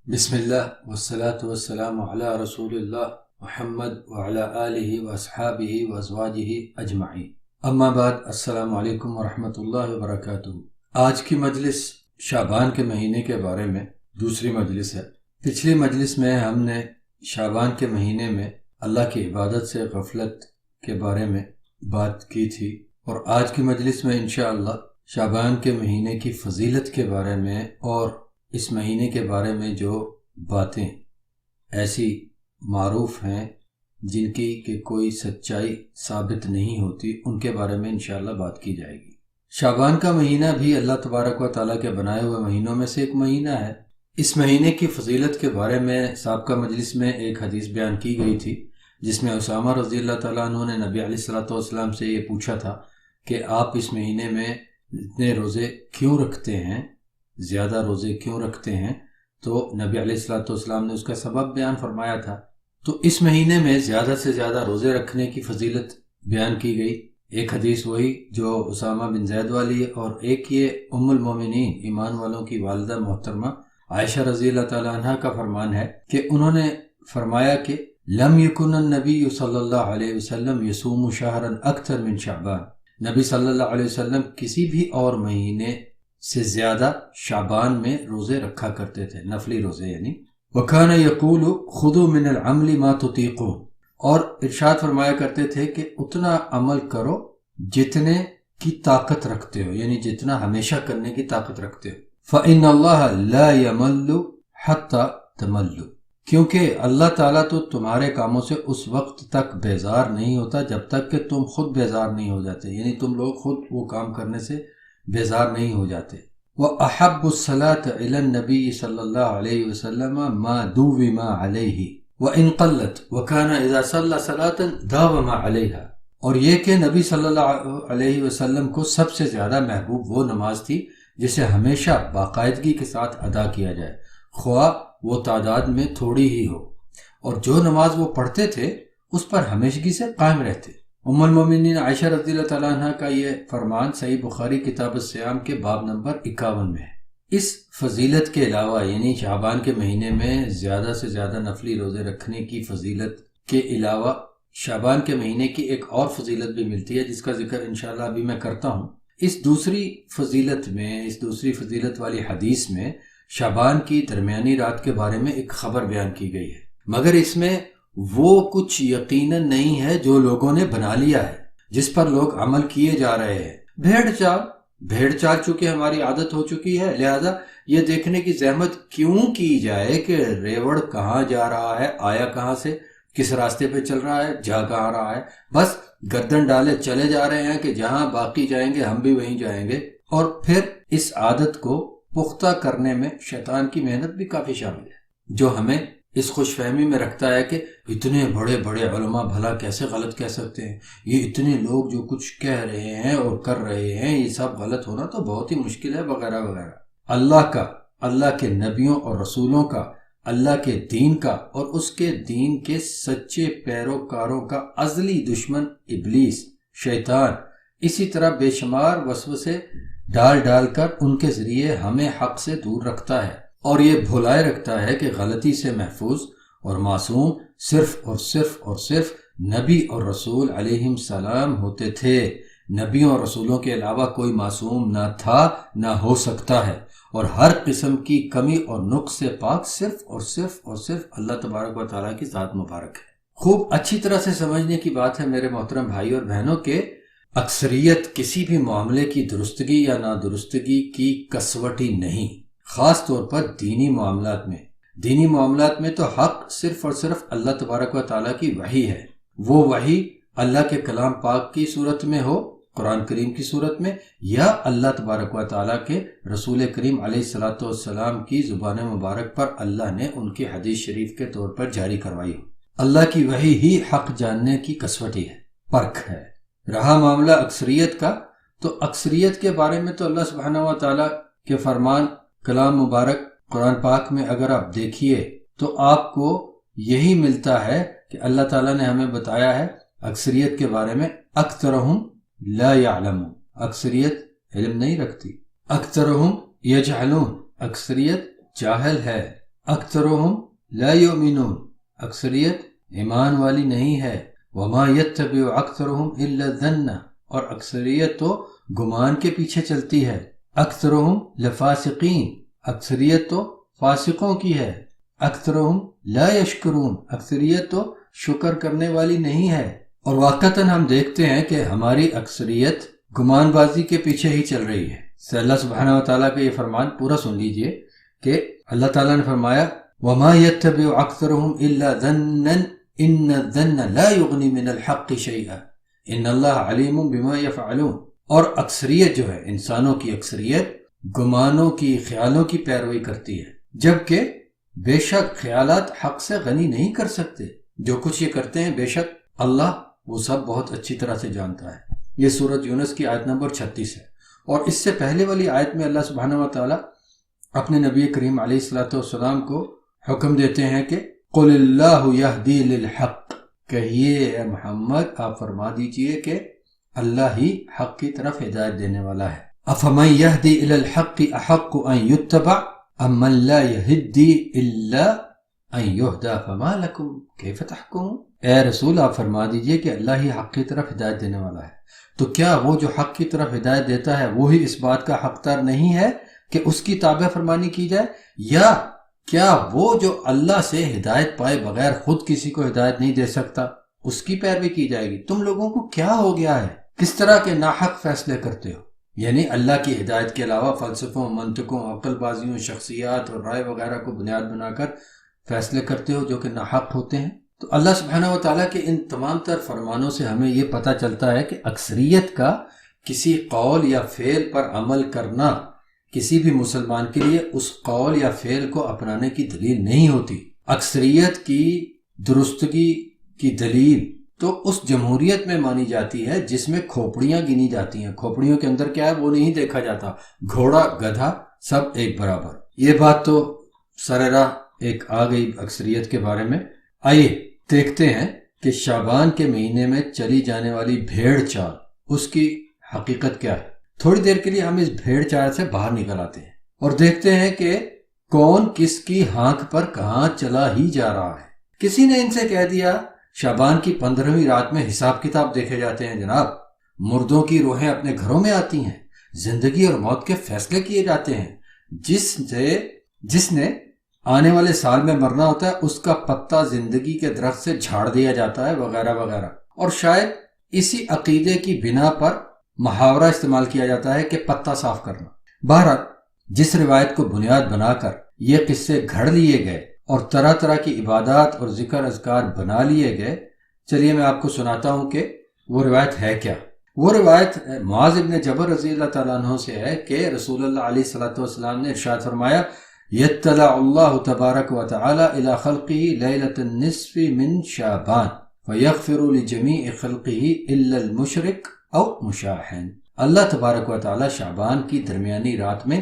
بسم اللہ والصلاة والسلام علی رسول اللہ محمد وعلی آلہ واصحابہ وازواجہ اجمعین، اما بعد، السلام علیکم ورحمۃ اللہ وبرکاتہ۔ آج کی مجلس شعبان کے مہینے کے بارے میں دوسری مجلس ہے۔ پچھلی مجلس میں ہم نے شعبان کے مہینے میں اللہ کی عبادت سے غفلت کے بارے میں بات کی تھی، اور آج کی مجلس میں انشاءاللہ شعبان کے مہینے کی فضیلت کے بارے میں اور اس مہینے کے بارے میں جو باتیں ایسی معروف ہیں جن کی کہ کوئی سچائی ثابت نہیں ہوتی، ان کے بارے میں انشاءاللہ بات کی جائے گی۔ شعبان کا مہینہ بھی اللہ تبارک و تعالیٰ کے بنائے ہوئے مہینوں میں سے ایک مہینہ ہے۔ اس مہینے کی فضیلت کے بارے میں سابقہ مجلس میں ایک حدیث بیان کی گئی تھی، جس میں اسامہ رضی اللہ تعالیٰ عنہ نے نبی علیہ الصلوۃ والسلام سے یہ پوچھا تھا کہ آپ اس مہینے میں اتنے روزے کیوں رکھتے ہیں، زیادہ روزے کیوں رکھتے ہیں؟ تو نبی علیہ الصلوۃ والسلام نے اس کا سبب بیان فرمایا تھا۔ تو اس مہینے میں زیادہ سے زیادہ روزے رکھنے کی فضیلت بیان کی گئی۔ ایک حدیث وہی جو اسامہ بن زید والی ہے، اور ایک یہ ام المومنین ایمان والوں کی والدہ محترمہ عائشہ رضی اللہ تعالیٰ عنہ کا فرمان ہے کہ انہوں نے فرمایا کہ لم یکن النبی صلی اللہ علیہ وسلم یصوم شہرا اکثر من شعبان، نبی صلی اللہ علیہ وسلم کسی بھی اور مہینے سے زیادہ شعبان میں روزے رکھا کرتے تھے، نفلی روزے یعنی۔ وَكَانَ يَقُولُ خُذُوا مِنَ الْعَمْلِ مَا تُطِيقُونَ، اور ارشاد فرمایا کرتے تھے کہ اتنا عمل کرو جتنے کی طاقت رکھتے ہو، یعنی جتنا ہمیشہ کرنے کی طاقت رکھتے ہو۔ فَإِنَّ اللَّهَ لَا يَمَلُّ حَتَّى تَمَلُّ، کیونکہ اللہ تعالیٰ تو تمہارے کاموں سے اس وقت تک بیزار نہیں ہوتا جب تک کہ تم خود بیزار نہیں ہو جاتے، یعنی تم لوگ خود وہ کام کرنے سے بیزار نہیں ہو جاتے۔ وَأَحَبُّ الصَّلَاةَ إِلَى النَّبِيِّ صلی اللہ علیہ وسلم مَا دُوِّمَ عَلَيْهِ وَإِن قَلَّتْ وَكَانَ إِذَا صَلَّى صَلَاةً دَاوَمَ عَلَيْهَا، اور یہ کہ نبی صلی اللہ علیہ وسلم کو سب سے زیادہ محبوب وہ نماز تھی جسے ہمیشہ باقاعدگی کے ساتھ ادا کیا جائے، خواہ وہ تعداد میں تھوڑی ہی ہو، اور جو نماز وہ پڑھتے تھے اس پر ہمیشگی سے قائم رہتے۔ ام المومنین عائشہ رضی اللہ تعالیٰ عنہ کا یہ فرمان صحیح بخاری کتاب الصیام کے باب نمبر 51 میں ہے۔ اس فضیلت کے علاوہ، یعنی شعبان کے مہینے میں زیادہ سے زیادہ نفلی روزے رکھنے کی فضیلت کے علاوہ شعبان کے مہینے کی ایک اور فضیلت بھی ملتی ہے، جس کا ذکر انشاءاللہ ابھی میں کرتا ہوں۔ اس دوسری فضیلت والی حدیث میں شعبان کی درمیانی رات کے بارے میں ایک خبر بیان کی گئی ہے، مگر اس میں وہ کچھ یقیناً نہیں ہے جو لوگوں نے بنا لیا ہے، جس پر لوگ عمل کیے جا رہے ہیں۔ بھیڑ چال چونکہ ہماری عادت ہو چکی ہے، لہذا یہ دیکھنے کی زحمت کیوں کی جائے کہ ریوڑ کہاں جا رہا ہے، آیا کہاں سے، کس راستے پہ چل رہا ہے، جا کہاں رہا ہے، بس گردن ڈالے چلے جا رہے ہیں کہ جہاں باقی جائیں گے ہم بھی وہیں جائیں گے۔ اور پھر اس عادت کو پختہ کرنے میں شیطان کی محنت بھی کافی شامل ہے، جو ہمیں اس خوش فہمی میں رکھتا ہے کہ اتنے بڑے بڑے علماء بھلا کیسے غلط کہہ سکتے ہیں، یہ اتنے لوگ جو کچھ کہہ رہے ہیں اور کر رہے ہیں یہ سب غلط ہونا تو بہت ہی مشکل ہے، وغیرہ وغیرہ۔ اللہ کے نبیوں اور رسولوں کا، اللہ کے دین کا اور اس کے دین کے سچے پیروکاروں کا ازلی دشمن ابلیس، شیطان، اسی طرح بے شمار وسوسے ڈال کر ان کے ذریعے ہمیں حق سے دور رکھتا ہے، اور یہ بھلائے رکھتا ہے کہ غلطی سے محفوظ اور معصوم صرف نبی اور رسول علیہ السلام ہوتے تھے۔ نبیوں اور رسولوں کے علاوہ کوئی معصوم نہ تھا نہ ہو سکتا ہے، اور ہر قسم کی کمی اور نقص سے پاک صرف اللہ تبارک و تعالیٰ کی ذات مبارک ہے۔ خوب اچھی طرح سے سمجھنے کی بات ہے میرے محترم بھائی اور بہنوں کہ اکثریت کسی بھی معاملے کی درستگی یا نادرستگی کی کسوٹی نہیں، خاص طور پر دینی معاملات میں تو حق صرف اور صرف اللہ تبارک و تعالیٰ کی وحی ہے۔ وہ وحی اللہ کے کلام پاک کی صورت میں ہو، قرآن کریم کی صورت میں، یا اللہ تبارک و تعالیٰ کے رسول کریم علیہ الصلوۃ والسلام کی زبان مبارک پر اللہ نے ان کی حدیث شریف کے طور پر جاری کروائی ہو۔ اللہ کی وحی ہی حق جاننے کی کسوٹی ہے، پرکھ ہے۔ رہا معاملہ اکثریت کا، تو اکثریت کے بارے میں تو اللہ سبحانہ و تعالیٰ کے فرمان کلام مبارک قرآن پاک میں اگر آپ دیکھیے تو آپ کو یہی ملتا ہے کہ اللہ تعالیٰ نے ہمیں بتایا ہے اکثریت کے بارے میں، اکثرہم لا یعلمون، اکثریت علم نہیں رکھتی، اکثرہم یجہلون، اکثریت جاہل ہے، اکثرهم لا یؤمنون، اکثریت ایمان والی نہیں ہے، وما یتبع اکثرهم الا الظن، اور اکثریت تو گمان کے پیچھے چلتی ہے، اکثرهم لفاسقین، اکثریت تو فاسقوں کی ہے، اکثرهم لا یشکرون، اکثریت تو شکر کرنے والی نہیں ہے۔ اور واقعتاً ہم دیکھتے ہیں کہ ہماری اکثریت گمان بازی کے پیچھے ہی چل رہی ہے۔ سے اللہ سبحانہ وتعالیٰ کا یہ فرمان پورا سن لیجئے کہ اللہ تعالیٰ نے فرمایا وَمَا يَتَّبِعُ أَكْثَرُهُمْ إِلَّا ظَنًّا إِنَّ الظَّنَّ لَا يُغْنِي مِنَ الْحَقِّ شَيْئًا إِنَّ اللَّهَ عَلِيمٌ بِمَا يَفْعَلُونَ۔ اور اکثریت جو ہے، انسانوں کی اکثریت گمانوں کی، خیالوں کی پیروی کرتی ہے، جبکہ بے شک خیالات حق سے غنی نہیں کر سکتے۔ جو کچھ یہ کرتے ہیں بے شک اللہ وہ سب بہت اچھی طرح سے جانتا ہے۔ یہ سورۃ یونس کی آیت نمبر 36 ہے۔ اور اس سے پہلے والی آیت میں اللہ سبحانہ وتعالی اپنے نبی کریم علیہ الصلوۃ والسلام کو حکم دیتے ہیں کہ قل اللہ یہدی للحق، کہیے اے محمد آپ فرما دیجئے کہ اللہ ہی حق کی طرف ہدایت دینے والا ہے۔ افمن یہدی الی الحق احق ان یتبع ام من لا یہدی الا ان یہدی فما لکم کیف تحکمون۔ اے رسول آپ فرما دیجئے کہ اللہ ہی حق کی طرف ہدایت دینے والا ہے، تو کیا وہ جو حق کی طرف ہدایت دیتا ہے وہی اس بات کا حقدار نہیں ہے کہ اس کی تابع فرمانی کی جائے؟ یا کیا وہ جو اللہ سے ہدایت پائے بغیر خود کسی کو ہدایت نہیں دے سکتا اس کی پیروی کی جائے گی؟ تم لوگوں کو کیا ہو گیا ہے؟ کس طرح کے ناحق فیصلے کرتے ہو؟ یعنی اللہ کی ہدایت کے علاوہ فلسفوں، منطقوں، عقل بازیوں، شخصیات اور رائے وغیرہ کو بنیاد بنا کر فیصلے کرتے ہو جو کہ ناحق ہوتے ہیں۔ تو اللہ سبحانہ وتعالیٰ کے ان تمام تر فرمانوں سے ہمیں یہ پتہ چلتا ہے کہ اکثریت کا کسی قول یا فعل پر عمل کرنا کسی بھی مسلمان کے لیے اس قول یا فعل کو اپنانے کی دلیل نہیں ہوتی۔ اکثریت کی درستگی کی دلیل تو اس جمہوریت میں مانی جاتی ہے جس میں کھوپڑیاں گنی جاتی ہیں۔ کھوپڑیوں کے اندر کیا ہے وہ نہیں دیکھا جاتا، گھوڑا گدھا سب ایک برابر۔ یہ بات تو سرراہ ایک آ گئی اکثریت کے بارے میں۔ آئیے دیکھتے ہیں کہ شعبان کے مہینے میں چلی جانے والی بھیڑ چال اس کی حقیقت کیا ہے۔ تھوڑی دیر کے لیے ہم اس بھیڑ چال سے باہر نکل آتے ہیں اور دیکھتے ہیں کہ کون کس کی ہانک پر کہاں چلا ہی جا رہا ہے۔ کسی نے ان سے کہہ دیا شعبان کی 15ویں رات میں حساب کتاب دیکھے جاتے ہیں جناب، مردوں کی روحیں اپنے گھروں میں آتی ہیں، زندگی اور موت کے فیصلے کیے جاتے ہیں، جس نے آنے والے سال میں مرنا ہوتا ہے اس کا پتا زندگی کے درخت سے جھاڑ دیا جاتا ہے وغیرہ وغیرہ۔ اور شاید اسی عقیدے کی بنا پر محاورہ استعمال کیا جاتا ہے کہ پتا صاف کرنا۔ بہرحال جس روایت کو بنیاد بنا کر یہ قصے گھڑ لیے گئے اور طرح طرح کی عبادات اور ذکر اذکار بنا لیے گئے، چلیے میں آپ کو سناتا ہوں کہ وہ روایت ہے کیا۔ وہ روایت معاذ ابن جبل رضی اللہ تعالیٰ عنہ سے ہے کہ رسول اللہ علیہ الصلوۃ والسلام نے ارشاد فرمایا یطلع اللہ تبارک و تعالی الی خلقہ لیلۃ النصف من شعبان فیغفر لجمیع خلقہ الا المشرک او مشاحن۔ اللہ تبارک و تعالی شعبان کی درمیانی رات میں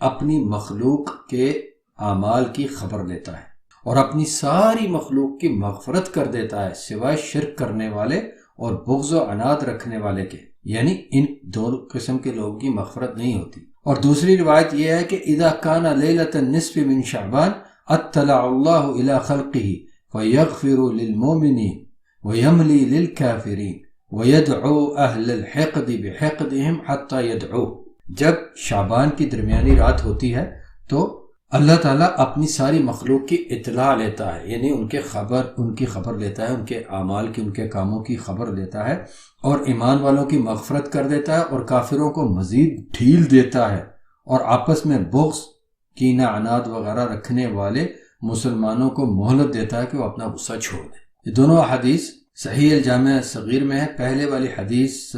اپنی مخلوق کے اعمال کی خبر لیتا ہے اور اپنی ساری مخلوق کی مغفرت کر دیتا ہے سوائے شرک کرنے والے اور بغض و عناد رکھنے والے کے، یعنی ان دو قسم کے لوگوں کی مغفرت نہیں ہوتی۔ اور دوسری روایت یہ ہے کہ اذا کان لیلۃ النصف من شعبان اطلع اللہ الی خلقہ فیغفر للمؤمنین ویملی للکافرین ویدعو اہل الحقد بحقدہم حتی یدعو۔ جب شعبان کی درمیانی رات ہوتی ہے تو اللہ تعالیٰ اپنی ساری مخلوق کی اطلاع لیتا ہے، یعنی ان کی خبر لیتا ہے، ان کے اعمال کی، ان کے کاموں کی خبر لیتا ہے اور ایمان والوں کی مغفرت کر دیتا ہے اور کافروں کو مزید ڈھیل دیتا ہے اور آپس میں بغض، کینہ، عناد وغیرہ رکھنے والے مسلمانوں کو مہلت دیتا ہے کہ وہ اپنا غصہ چھوڑ دیں۔ یہ دونوں احادیث صحیح الجامع صغیر میں ہے۔ پہلے والی حدیث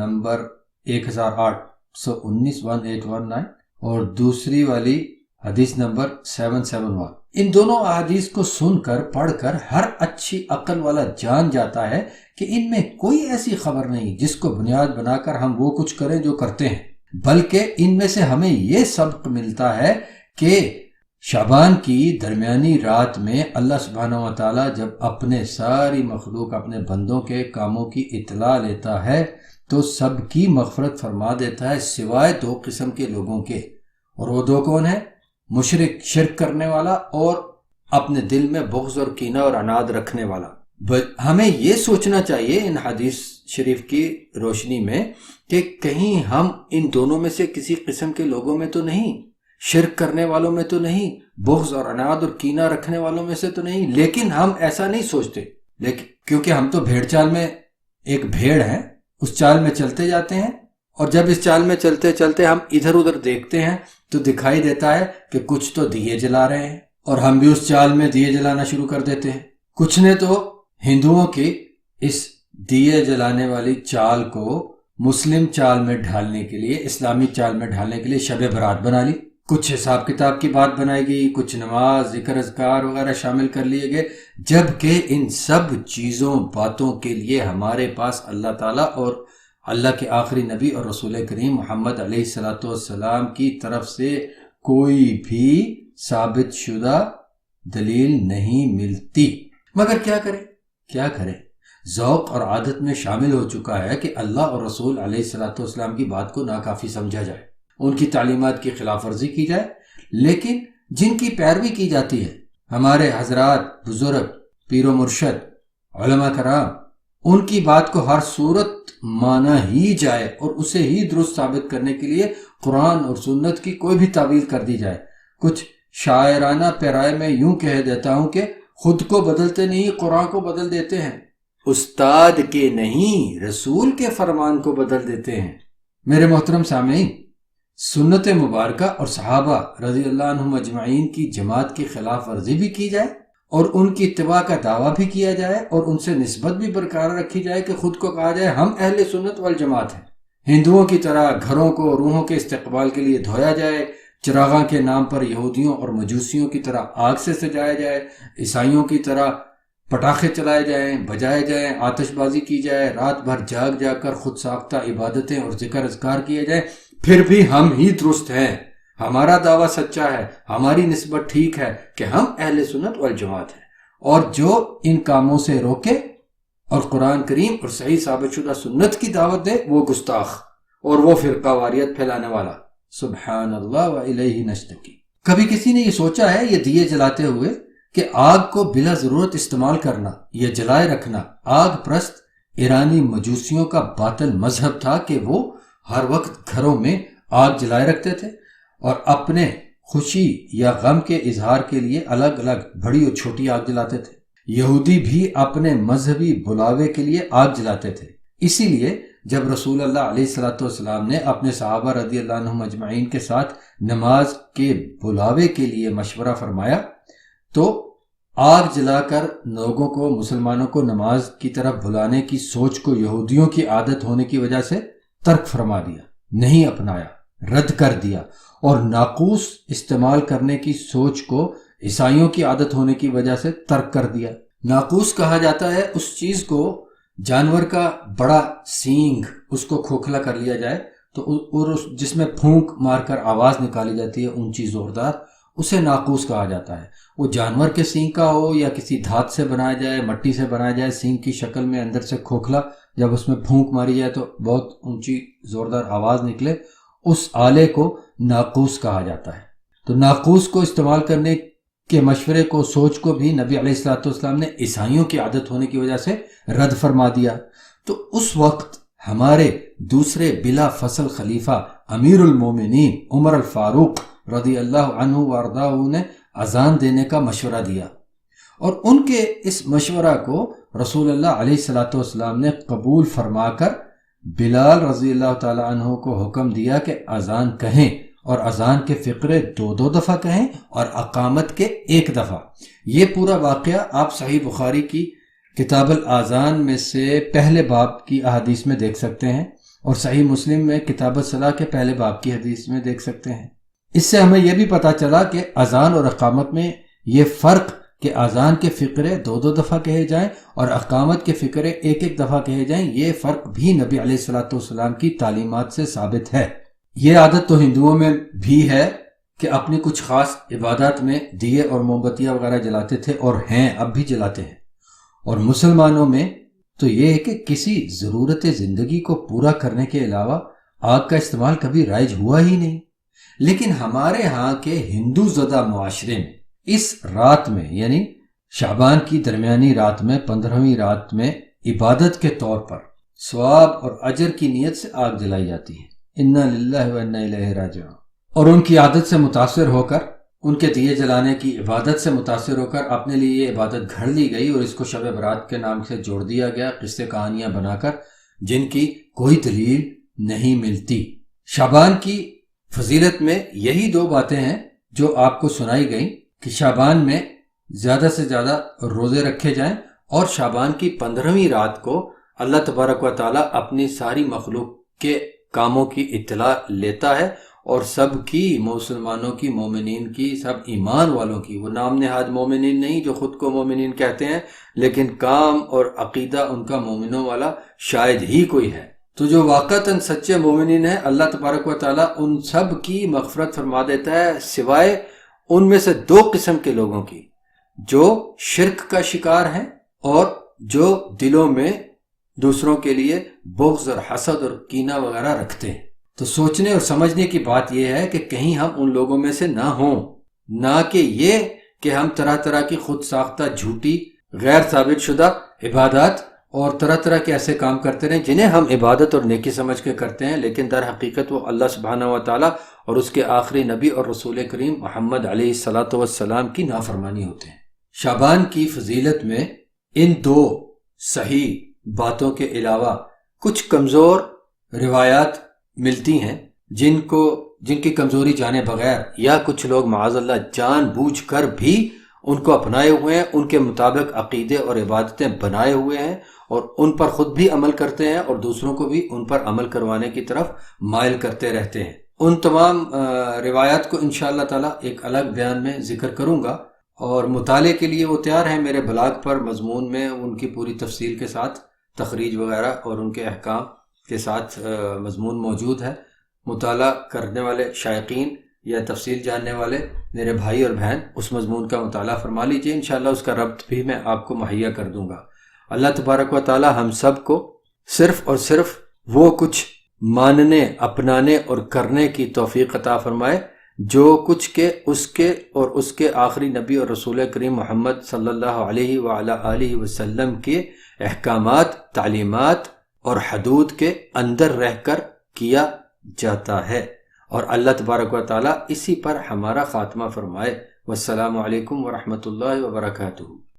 نمبر 1819 اور دوسری والی حدیث نمبر 771۔ ان دونوں احادیث کو سن کر پڑھ کر ہر اچھی عقل والا جان جاتا ہے کہ ان میں کوئی ایسی خبر نہیں جس کو بنیاد بنا کر ہم وہ کچھ کریں جو کرتے ہیں، بلکہ ان میں سے ہمیں یہ سبق ملتا ہے کہ شعبان کی درمیانی رات میں اللہ سبحانہ و تعالیٰ جب اپنے ساری مخلوق، اپنے بندوں کے کاموں کی اطلاع لیتا ہے تو سب کی مغفرت فرما دیتا ہے سوائے دو قسم کے لوگوں کے، اور وہ دو کون ہیں؟ مشرک، شرک کرنے والا اور اپنے دل میں بغض اور کینہ اور عناد رکھنے والا۔ ہمیں یہ سوچنا چاہیے ان حدیث شریف کی روشنی میں کہ کہیں ہم ان دونوں میں سے کسی قسم کے لوگوں میں تو نہیں، شرک کرنے والوں میں تو نہیں، بغض اور عناد اور کینہ رکھنے والوں میں سے تو نہیں، لیکن ہم ایسا نہیں سوچتے، لیکن کیونکہ ہم تو بھیڑ چال میں ایک بھیڑ ہیں، اس چال میں چلتے جاتے ہیں، اور جب اس چال میں چلتے چلتے ہم ادھر ادھر دیکھتے ہیں تو دکھائی دیتا ہے کہ کچھ تو دیے جلا رہے ہیں، اور ہم بھی اس چال میں دیے جلانا شروع کر دیتے ہیں۔ کچھ نے تو ہندوؤں کی اس دیے جلانے والی چال کو مسلم چال میں ڈھالنے کے لیے، اسلامی چال میں ڈھالنے کے لیے شب برات بنا لی، کچھ حساب کتاب کی بات بنائی گئی، کچھ نماز، ذکر اذکار وغیرہ شامل کر لیے گئے، جبکہ ان سب چیزوں باتوں کے لیے ہمارے پاس اللہ تعالیٰ اور اللہ کے آخری نبی اور رسول کریم محمد علیہ السلام کی طرف سے کوئی بھی ثابت شدہ دلیل نہیں ملتی۔ مگر کیا کریں؟ ذوق اور عادت میں شامل ہو چکا ہے کہ اللہ اور رسول علیہ السلام کی بات کو ناکافی سمجھا جائے، ان کی تعلیمات کی خلاف ورزی کی جائے، لیکن جن کی پیروی کی جاتی ہے، ہمارے حضرات بزرگ، پیر و مرشد، علماء کرام، ان کی بات کو ہر صورت مانا ہی جائے اور اسے ہی درست ثابت کرنے کے لیے قرآن اور سنت کی کوئی بھی تعویل کر دی جائے۔ کچھ شاعرانہ پیرائے میں یوں کہہ دیتا ہوں کہ خود کو بدلتے نہیں، قرآن کو بدل دیتے ہیں، استاد کے نہیں رسول کے فرمان کو بدل دیتے ہیں۔ میرے محترم سامعین، سنت مبارکہ اور صحابہ رضی اللہ عنہم اجمعین کی جماعت کی خلاف ورزی بھی کی جائے اور ان کی اتباع کا دعویٰ بھی کیا جائے اور ان سے نسبت بھی برقرار رکھی جائے کہ خود کو کہا جائے ہم اہل سنت والجماعت ہیں۔ ہندوؤں کی طرح گھروں کو روحوں کے استقبال کے لیے دھویا جائے، چراغاں کے نام پر یہودیوں اور مجوسیوں کی طرح آگ سے سجایا جائے، عیسائیوں کی طرح پٹاخے چلائے جائیں، بجائے جائیں، آتش بازی کی جائے، رات بھر جاگ کر خود ساختہ عبادتیں اور ذکر اذکار کیے جائیں، پھر بھی ہم ہی درست ہیں، ہمارا دعویٰ سچا ہے، ہماری نسبت ٹھیک ہے کہ ہم اہل سنت والجماعت ہیں۔ اور جو ان کاموں سے روکے اور قرآن کریم اور صحیح ثابت شدہ سنت کی دعوت دے وہ گستاخ اور وہ فرقہ واریت پھیلانے والا۔ سبحان اللہ و الیہ نشتکی۔ کبھی کسی نے یہ سوچا ہے یہ دیے جلاتے ہوئے کہ آگ کو بلا ضرورت استعمال کرنا یا جلائے رکھنا آگ پرست ایرانی مجوسیوں کا باطل مذہب تھا کہ وہ ہر وقت گھروں میں آگ جلائے رکھتے تھے اور اپنے خوشی یا غم کے اظہار کے لیے الگ الگ بڑی اور چھوٹی آگ جلاتے تھے۔ یہودی بھی اپنے مذہبی بلاوے کے لیے آگ جلاتے تھے۔ اسی لیے جب رسول اللہ علیہ السلام نے اپنے صحابہ رضی اللہ عنہم اجمعین کے ساتھ نماز کے بلاوے کے لیے مشورہ فرمایا تو آگ جلا کر لوگوں کو، مسلمانوں کو نماز کی طرف بلانے کی سوچ کو یہودیوں کی عادت ہونے کی وجہ سے ترک فرما دیا، نہیں اپنایا، رد کر دیا، اور ناقوس استعمال کرنے کی سوچ کو عیسائیوں کی عادت ہونے کی وجہ سے ترک کر دیا۔ ناقوس کہا جاتا ہے اس چیز کو، جانور کا بڑا سینگ اس کو کھوکھلا کر لیا جائے تو اور جس میں پھونک مار کر آواز نکالی جاتی ہے اونچی زوردار، اسے ناقوس کہا جاتا ہے۔ وہ جانور کے سینگ کا ہو یا کسی دھات سے بنایا جائے، مٹی سے بنایا جائے، سینگ کی شکل میں اندر سے کھوکھلا، جب اس میں پھونک ماری جائے تو بہت اونچی زوردار آواز نکلے، اس آلے کو ناقوس کہا جاتا ہے۔ تو ناقوس کو استعمال کرنے کے مشورے کو، سوچ کو بھی نبی علیہ السلام نے عیسائیوں کی عادت ہونے کی وجہ سے رد فرما دیا۔ تو اس وقت ہمارے دوسرے بلا فصل خلیفہ امیر المومنین عمر الفاروق رضی اللہ عنہ وارضاہ نے اذان دینے کا مشورہ دیا، اور ان کے اس مشورہ کو رسول اللہ علیہ السلام نے قبول فرما کر بلال رضی اللہ تعالی عنہ کو حکم دیا کہ اذان کہیں، اور اذان کے فقرے 2 دفعہ کہیں اور اقامت کے 1 دفعہ۔ یہ پورا واقعہ آپ صحیح بخاری کی کتاب الاذان میں سے پہلے باب کی احادیث میں دیکھ سکتے ہیں، اور صحیح مسلم میں کتاب الصلاۃ کے پہلے باب کی حدیث میں دیکھ سکتے ہیں۔ اس سے ہمیں یہ بھی پتہ چلا کہ اذان اور اقامت میں یہ فرق کہ اذان کے فقرے 2 دفعہ کہے جائیں اور اقامت کے فقرے 1 دفعہ کہے جائیں، یہ فرق بھی نبی علیہ السلام کی تعلیمات سے ثابت ہے۔ یہ عادت تو ہندوؤں میں بھی ہے کہ اپنی کچھ خاص عبادات میں دیے اور موم بتیاں وغیرہ جلاتے تھے اور ہیں، اب بھی جلاتے ہیں، اور مسلمانوں میں تو یہ ہے کہ کسی ضرورت زندگی کو پورا کرنے کے علاوہ آگ کا استعمال کبھی رائج ہوا ہی نہیں۔ لیکن ہمارے ہاں کے ہندو زدہ معاشرے میں اس رات میں یعنی شعبان کی درمیانی رات میں 15ویں رات میں عبادت کے طور پر ثواب اور اجر کی نیت سے آگ جلائی جاتی ہے، انا للہ و انا الیہ راجعون، اور ان کی عادت سے متاثر ہو کر، ان کے دیے جلانے کی عبادت سے متاثر ہو کر اپنے لیے یہ عبادت گھڑ لی گئی اور اس کو شب برات کے نام سے جوڑ دیا گیا، قصے کہانیاں بنا کر جن کی کوئی دلیل نہیں ملتی۔ شعبان کی فضیلت میں یہی 2 باتیں ہیں جو آپ کو سنائی گئیں کہ شعبان میں زیادہ سے زیادہ روزے رکھے جائیں، اور شعبان کی 15ویں رات کو اللہ تبارک و تعالیٰ اپنی ساری مخلوق کے کاموں کی اطلاع لیتا ہے، اور سب کی، مسلمانوں کی، مومنین کی، سب ایمان والوں کی، وہ نام نہاد مومنین نہیں جو خود کو مومنین کہتے ہیں لیکن کام اور عقیدہ ان کا مومنوں والا شاید ہی کوئی ہے۔ تو جو واقعتاً سچے مومنین ہیں، اللہ تبارک و تعالیٰ ان سب کی مغفرت فرما دیتا ہے، سوائے ان میں سے 2 قسم کے لوگوں کی، جو شرک کا شکار ہیں اور جو دلوں میں دوسروں کے لیے بغض اور حسد اور کینہ وغیرہ رکھتے ہیں۔ تو سوچنے اور سمجھنے کی بات یہ ہے کہ کہیں ہم ان لوگوں میں سے نہ ہوں، نہ کہ یہ کہ ہم طرح طرح کی خود ساختہ جھوٹی غیر ثابت شدہ عبادات اور طرح طرح کے ایسے کام کرتے رہیں جنہیں ہم عبادت اور نیکی سمجھ کے کرتے ہیں، لیکن در حقیقت وہ اللہ سبحانہ و تعالیٰ اور اس کے آخری نبی اور رسول کریم محمد علیہ الصلاۃ والسلام کی نافرمانی ہوتے ہیں۔ شعبان کی فضیلت میں ان 2 صحیح باتوں کے علاوہ کچھ کمزور روایات ملتی ہیں جن کی کمزوری جانے بغیر یا کچھ لوگ معاذ اللہ جان بوجھ کر بھی ان کو اپنائے ہوئے ہیں، ان کے مطابق عقیدے اور عبادتیں بنائے ہوئے ہیں اور ان پر خود بھی عمل کرتے ہیں اور دوسروں کو بھی ان پر عمل کروانے کی طرف مائل کرتے رہتے ہیں۔ ان تمام روایات کو انشاءاللہ تعالی ایک الگ بیان میں ذکر کروں گا، اور مطالعے کے لیے وہ تیار ہیں، میرے بلاگ پر مضمون میں ان کی پوری تفصیل کے ساتھ تخریج وغیرہ اور ان کے احکام کے ساتھ مضمون موجود ہے۔ مطالعہ کرنے والے شائقین یا تفصیل جاننے والے میرے بھائی اور بہن اس مضمون کا مطالعہ فرما لیجئے، انشاءاللہ اس کا ربط بھی میں آپ کو مہیا کر دوں گا۔ اللہ تبارک و تعالی ہم سب کو صرف اور صرف وہ کچھ ماننے، اپنانے اور کرنے کی توفیق عطا فرمائے جو کچھ کے اس کے آخری نبی اور رسول کریم محمد صلی اللہ علیہ وعلی آلہ وسلم کے احکامات، تعلیمات اور حدود کے اندر رہ کر کیا جاتا ہے، اور اللہ تبارک و تعالی اسی پر ہمارا خاتمہ فرمائے۔ والسلام علیکم ورحمۃ اللہ وبرکاتہ۔